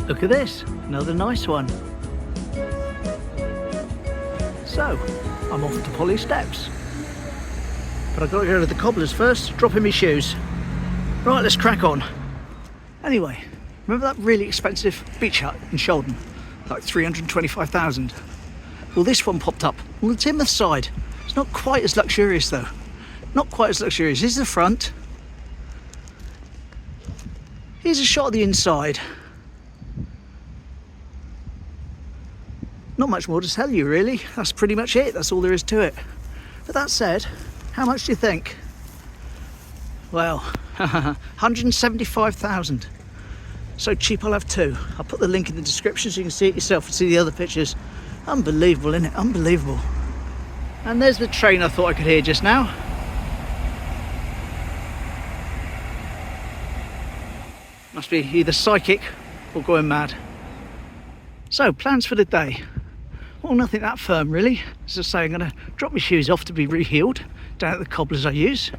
Look at this, another nice one. So, I'm off to Polly Steps. But I've got to go to the Cobblers first, drop in my shoes. Right, let's crack on. Anyway, remember that really expensive beach hut in Sheldon? Like 325,000. Well, this one popped up on the Teignmouth side. It's not quite as luxurious though. Not quite as luxurious. Here's the front. Here's a shot of the inside. Not much more to tell you really. That's pretty much it. That's all there is to it. But that said, how much do you think? Well, 175,000. So cheap I'll have two. I'll put the link in the description so you can see it yourself and see the other pictures. Unbelievable, isn't it? Unbelievable. And there's the train I thought I could hear just now. Must be either psychic or going mad. So, plans for the day. Well, nothing that firm really. As I say, I'm going to drop my shoes off to be rehealed down at the Cobblers I use.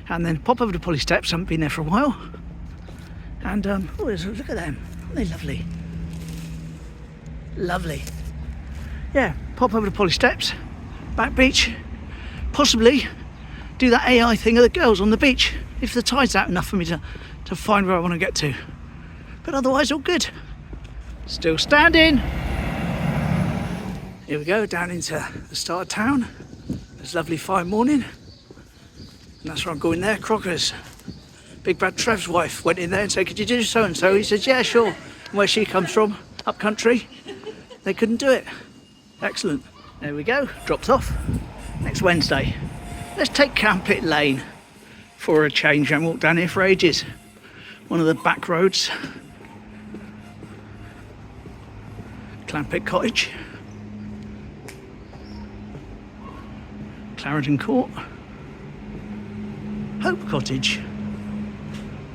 And then pop over to Polly Steps, haven't been there for a while. And, oh, look at them. Aren't they lovely? Lovely. Yeah, pop over to Polly Steps, Backbeach. Possibly do that AI thing of the girls on the beach, if the tide's out enough for me to find where I want to get to. But otherwise, all good. Still standing. Here we go, down into the start of town. It's a lovely fine morning. And that's where I'm going there, Crockers. Big Brad Trev's wife went in there and said, could you do so and so? He said, yeah, sure. And where she comes from, up country, they couldn't do it. Excellent. There we go, dropped off. Next Wednesday. Let's take Campit Lane for a change. I haven't walked down here for ages. One of the back roads. Clampit Cottage. Clarendon Court. Hope Cottage.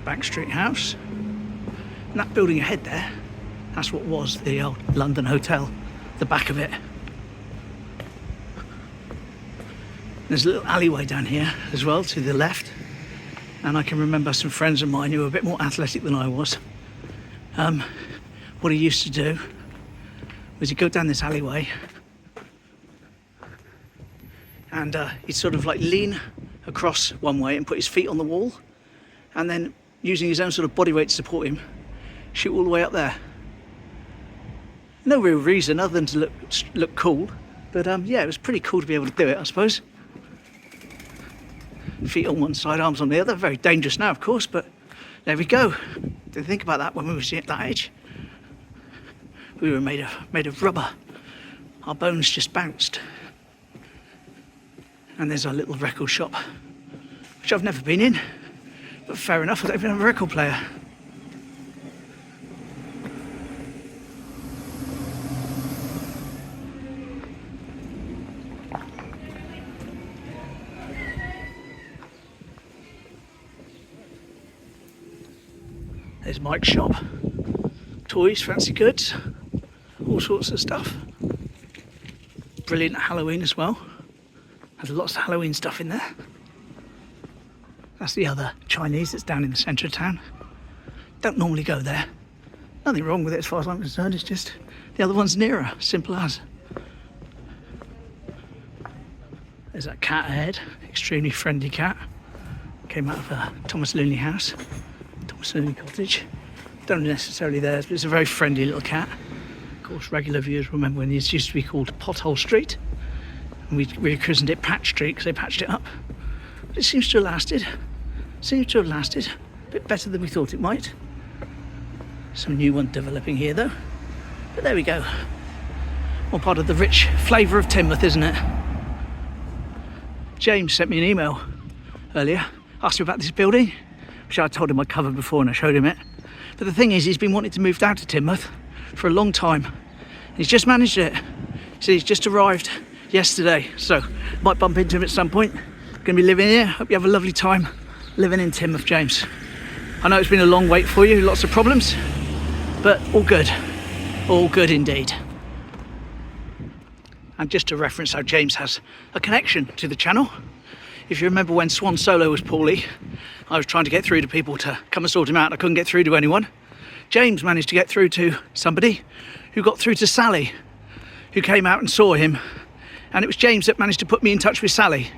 Backstreet House. And that building ahead there, that's what was the old London Hotel, the back of it. There's a little alleyway down here as well to the left. And I can remember some friends of mine who were a bit more athletic than I was. What he used to do was he'd go down this alleyway and he'd sort of like lean across one way and put his feet on the wall, and then using his own sort of body weight to support him, shoot all the way up there. No real reason other than to look cool, but yeah, it was pretty cool to be able to do it, I suppose. Feet on one side, arms on the other. Very dangerous now, of course, but there we go. Didn't think about that when we were at that age. We were made of rubber. Our bones just bounced. And there's our little record shop, which I've never been in, but fair enough, I don't even have a record player. There's Mike's shop. Toys, fancy goods, all sorts of stuff. Brilliant Halloween as well. There's lots of Halloween stuff in there. That's the other Chinese that's down in the centre of town. Don't normally go there. Nothing wrong with it as far as I'm concerned, it's just the other one's nearer, simple as. There's that cat ahead, extremely friendly cat. Came out of a Thomas Looney house. Thomas Looney cottage. Don't necessarily theirs, but it's a very friendly little cat. Of course, regular viewers remember when this used to be called Pothole Street, and we christened it Patch Street because they patched it up. But it seems to have lasted. Seems to have lasted. A bit better than we thought it might. Some new one developing here though. But there we go. All part of the rich flavour of Teignmouth, isn't it? James sent me an email earlier, asked me about this building, which I told him I'd covered before and I showed him it. But the thing is, he's been wanting to move down to Teignmouth for a long time. He's just managed it. He said he's just arrived yesterday, so might bump into him at some point. Gonna be living here. Hope you have a lovely time living in Teignmouth, James. I know it's been a long wait for you, lots of problems, but all good. All good indeed. And just to reference how James has a connection to the channel, if you remember when Swan Solo was poorly, I was trying to get through to people to come and sort him out. I couldn't get through to anyone. James managed to get through to somebody who got through to Sally, who came out and saw him, and it was James that managed to put me in touch with Sally.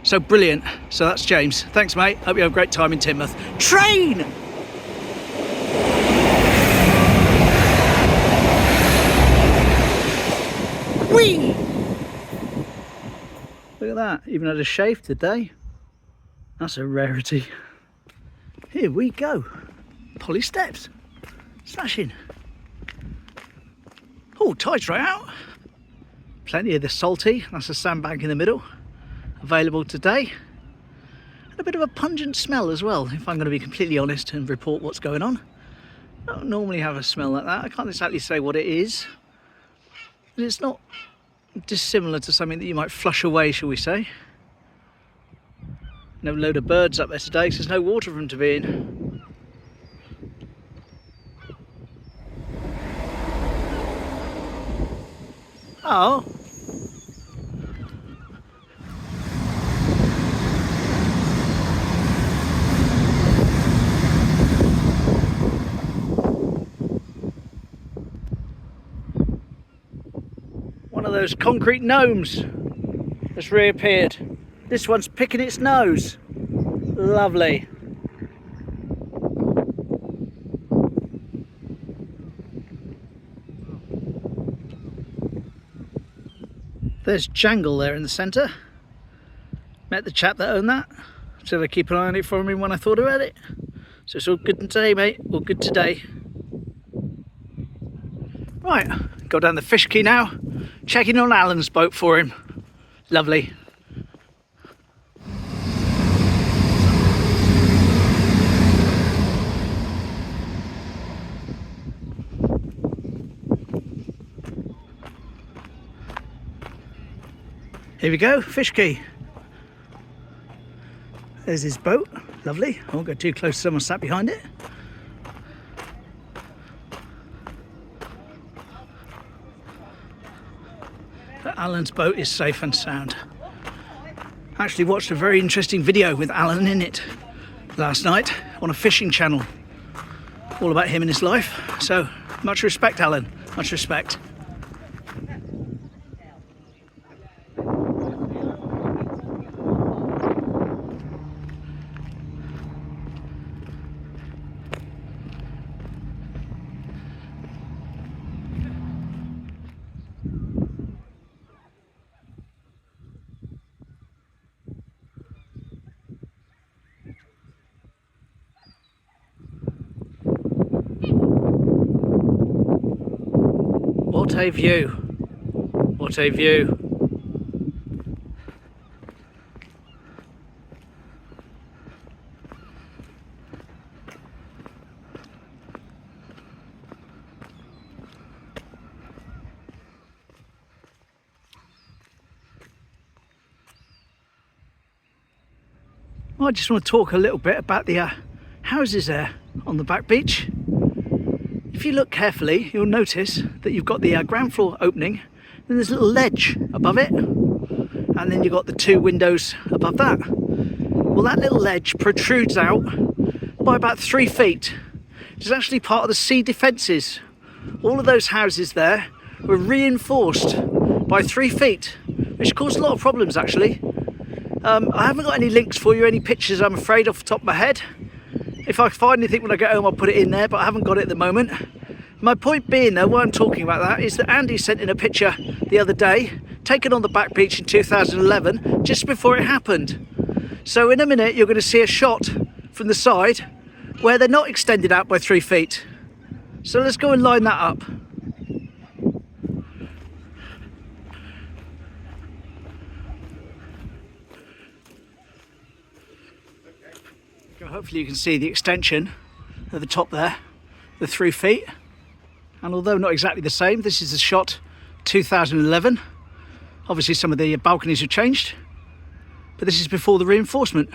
So brilliant. So that's James. Thanks, mate. Hope you have a great time in Teignmouth. Train! Whee! Look at that. Even had a shave today. That's a rarity. Here we go. Polly steps. Smashing. Oh, tide's right out. Plenty of the salty. That's a sandbank in the middle. Available today. And a bit of a pungent smell as well, if I'm going to be completely honest and report what's going on. I don't normally have a smell like that. I can't exactly say what it is. But it's not dissimilar to something that you might flush away, shall we say. No load of birds up there today because there's no water for them to be in. Oh. One of those concrete gnomes has reappeared. This one's picking its nose. Lovely. There's Jangle there in the centre. Met the chap that owned that. So they keep an eye on it for me when I thought about it. So it's all good today, mate. All good today. Right, go down the fish quay now. Checking on Alan's boat for him. Lovely. Here we go, fish quay. There's his boat, lovely. I won't go too close to someone sat behind it. But Alan's boat is safe and sound. I actually watched a very interesting video with Alan in it last night on a fishing channel. All about him and his life. So much respect, Alan, much respect. What a view, what a view. Well, I just want to talk a little bit about the houses there on the Backbeach. If you look carefully, you'll notice that you've got the ground floor opening, then there's a little ledge above it, and then you've got the two windows above that. Well, that little ledge protrudes out by about 3 feet. It's actually part of the sea defences. All of those houses there were reinforced by 3 feet, which caused a lot of problems actually. I haven't got any links for you, any pictures I'm afraid off the top of my head. If I find anything when I get home, I'll put it in there, but I haven't got it at the moment. My point being though, why I'm talking about that is that Andy sent in a picture the other day, taken on the Backbeach in 2011, just before it happened. So in a minute, you're going to see a shot from the side where they're not extended out by 3 feet. So let's go and line that up. Hopefully you can see the extension at the top there, the 3 feet. And although not exactly the same, this is the shot 2011. Obviously some of the balconies have changed, but this is before the reinforcement.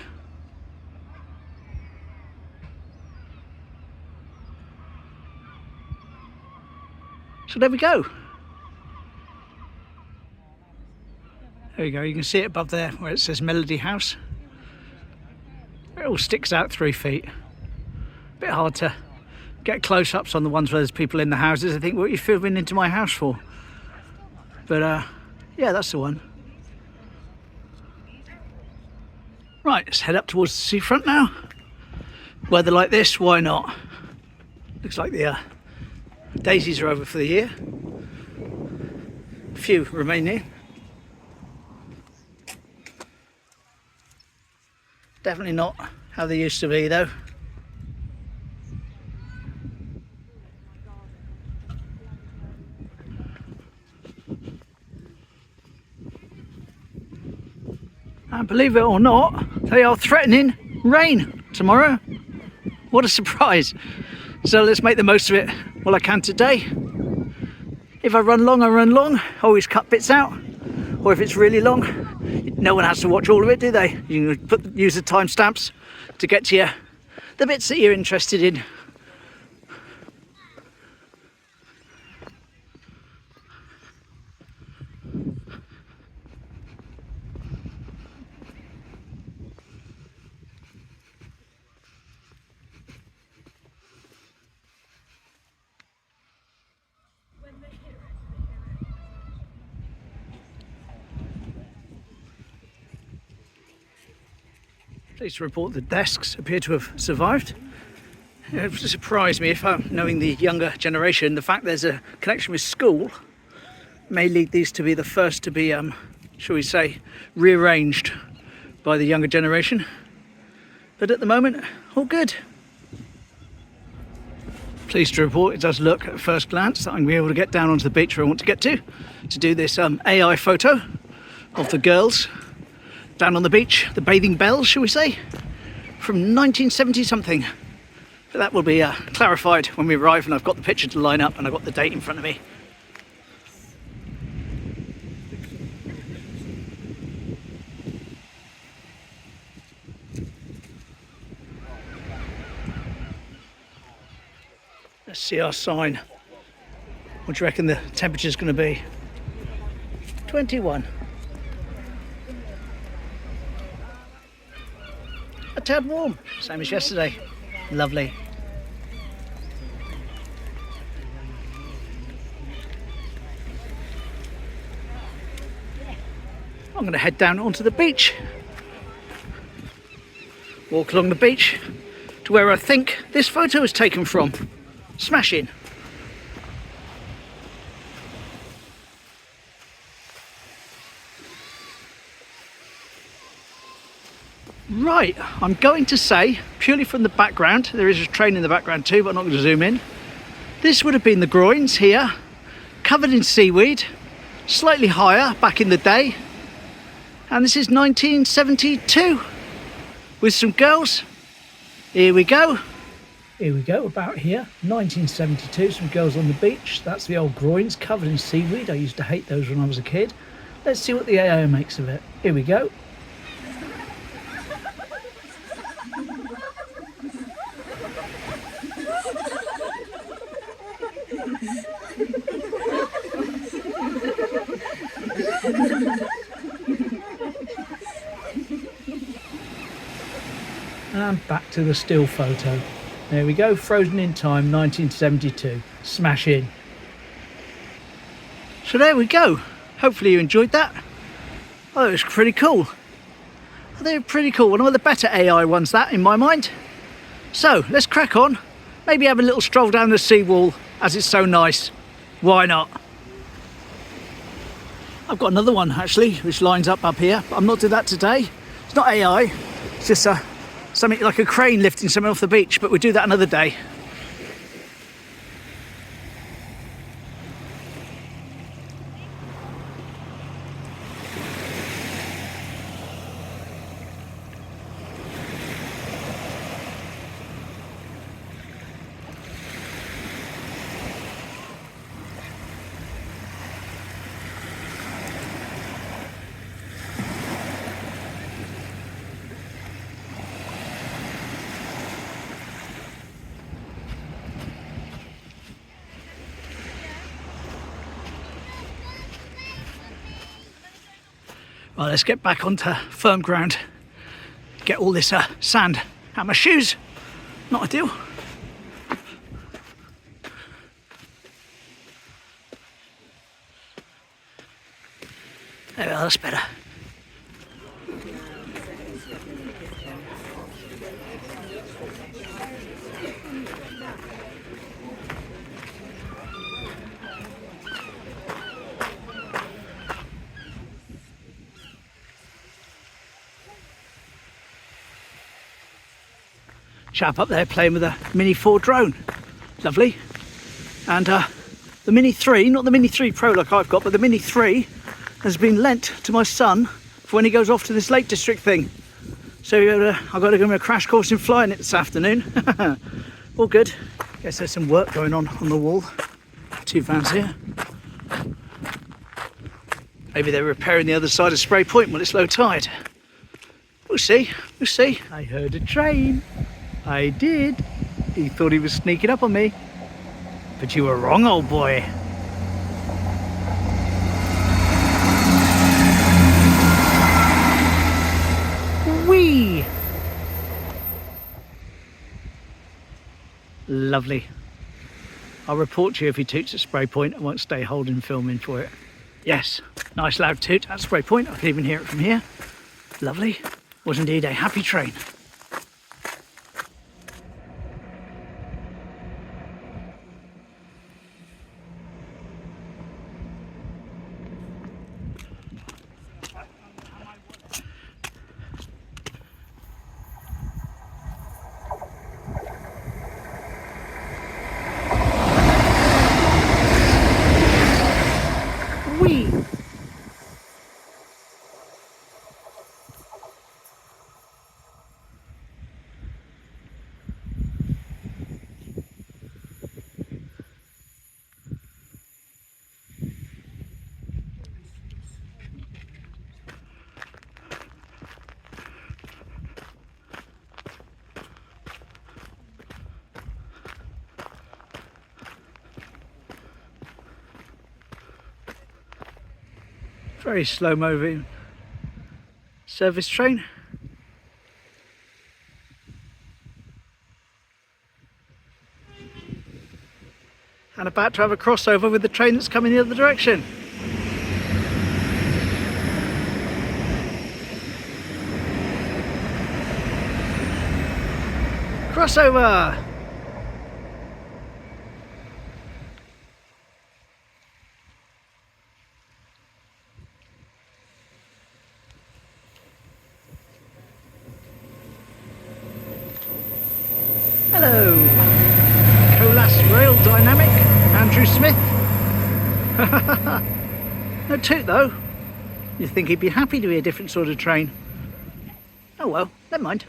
So there we go. There you go, you can see it above there where it says Melody House. It all sticks out 3 feet. Bit hard to get close-ups on the ones where there's people in the houses. I think, what are you filming into my house for? But yeah, that's the one. Right, let's head up towards the seafront now. Weather like this, why not? Looks like the daisies are over for the year. A few remaining. Definitely not how they used to be though. And believe it or not, they are threatening rain tomorrow. What a surprise. So let's make the most of it while I can today. If I run long, I run long. Always cut bits out. Or if it's really long, no one has to watch all of it, do they? You can use the timestamps to get to the bits that you're interested in. Pleased to report the desks appear to have survived. It would surprise me if, knowing the younger generation, the fact there's a connection with school may lead these to be the first to be, shall we say, rearranged by the younger generation. But at the moment, all good. Pleased to report it does look at first glance that I'm going to be able to get down onto the beach where I want to get to do this AI photo of the girls down on the beach, the bathing bells, shall we say, from 1970 something. But that will be clarified when we arrive and I've got the picture to line up and I've got the date in front of me. Let's see our sign. What do you reckon the temperature's going to be? 21. A tad warm, same as yesterday. Lovely. I'm going to head down onto the beach. Walk along the beach to where I think this photo was taken from. Smashing. Right, I'm going to say, purely from the background, there is a train in the background too, but I'm not going to zoom in. This would have been the groins here, covered in seaweed, slightly higher back in the day. And this is 1972, with some girls. Here we go. Here we go, about here, 1972, some girls on the beach. That's the old groins, covered in seaweed. I used to hate those when I was a kid. Let's see what the AI makes of it. Here we go. And back to the still photo. There we go, frozen in time, 1972. Smash in. So there we go. Hopefully you enjoyed that. Oh, it was pretty cool. They were pretty cool. One of the better AI ones, that, in my mind. So let's crack on. Maybe have a little stroll down the seawall, as it's so nice. Why not? I've got another one actually, which lines up here. But I'm not doing that today. It's not AI. It's just something like a crane lifting someone off the beach, but we'll do that another day. Well, let's get back onto firm ground. Get all this sand out my shoes. Not ideal. There we are, that's better. Chap up there playing with a Mini 4 drone. Lovely. And the Mini 3, not the Mini 3 Pro like I've got, but the Mini 3 has been lent to my son for when he goes off to this Lake District thing. So I've got to give him a crash course in flying it this afternoon. All good. Guess there's some work going on the wall. 2 vans here. Maybe they're repairing the other side of Sprey Point when it's low tide. We'll see, we'll see. I heard a train. I did. He thought he was sneaking up on me. But you were wrong, old boy. Whee! Lovely. I'll report to you if he toots at Sprey Point. I won't stay holding filming for it. Yes, nice loud toot at Sprey Point. I can even hear it from here. Lovely. Was indeed a happy train. Whee! Very slow moving service train. And about to have a crossover with the train that's coming the other direction. Crossover! Hello, Colas Rail Dynamic, Andrew Smith. No toot though. You'd think he'd be happy to be a different sort of train. Oh well, never mind.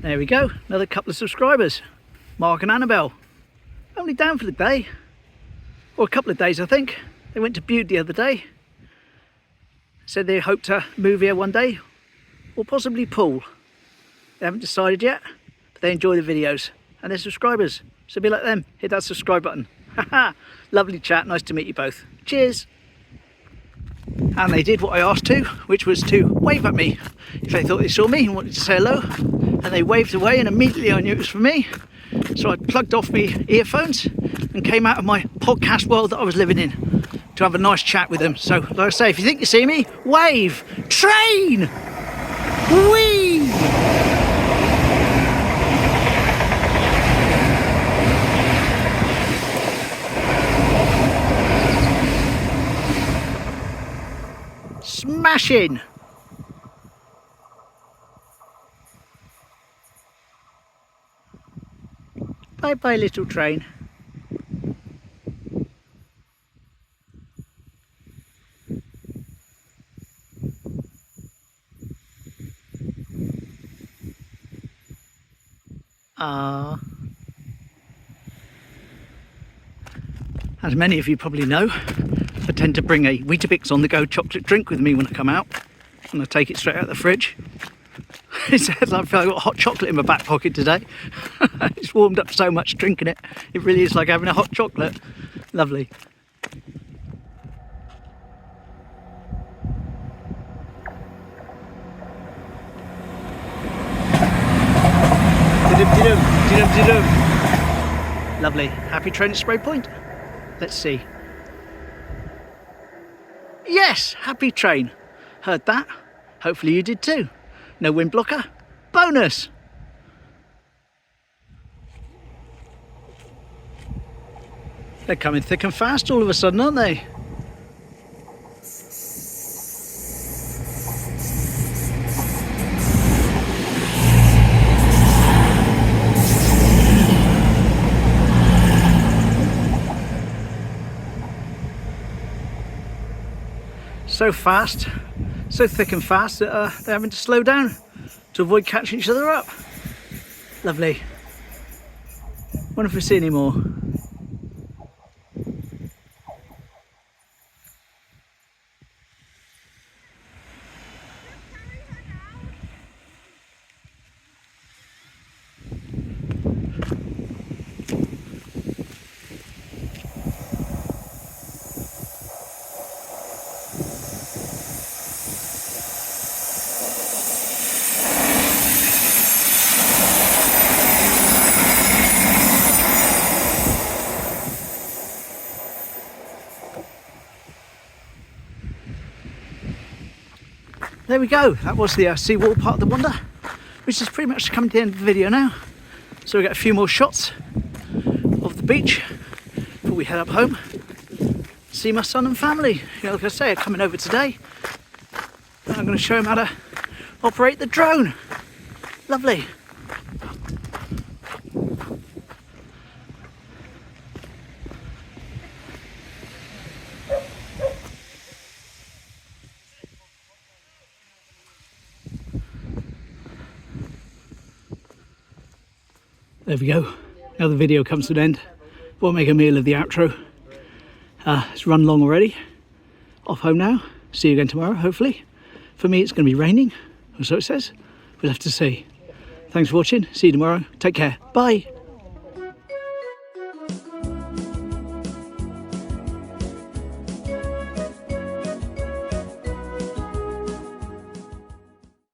There we go, another couple of subscribers. Mark and Annabelle. Only down for the day. Or a couple of days I think. They went to Bude the other day. Said they hope to move here one day, or possibly Poole. They haven't decided yet, but they enjoy the videos and they're subscribers. So be like them, hit that subscribe button. Lovely chat, nice to meet you both. Cheers. And they did what I asked to, which was to wave at me if they thought they saw me and wanted to say hello. And they waved away and immediately I knew it was for me. So I plugged off my earphones and came out of my podcast world that I was living in to have a nice chat with them. So, like I say, if you think you see me, wave! Train! Whee! Smashing! Bye bye, little train. As many of you probably know, I tend to bring a Weetabix on the go chocolate drink with me when I come out, and I take it straight out of the fridge. It says I feel like I've got hot chocolate in my back pocket today. It's warmed up so much drinking it. It really is like having a hot chocolate. Lovely. Didum, didum, didum, didum. Lovely. Happy train at Sprey Point? Let's see. Yes, happy train. Heard that. Hopefully you did too. No wind blocker. Bonus. They're coming thick and fast all of a sudden, aren't they? So fast, so thick and fast that they're having to slow down to avoid catching each other up. Lovely. Wonder if we see any more. There we go, that was the Seawall part of the wander, which is pretty much coming to the end of the video now. So we got a few more shots of the beach before we head up home. See my son and family, you know, like I say, are coming over today. And I'm going to show them how to operate the drone. Lovely. There we go. Now the video comes to an end. Won't make a meal of the outro. It's run long already. Off home now. See you again tomorrow, hopefully. For me, it's going to be raining, or so it says. We'll have to see. Thanks for watching. See you tomorrow. Take care. Bye.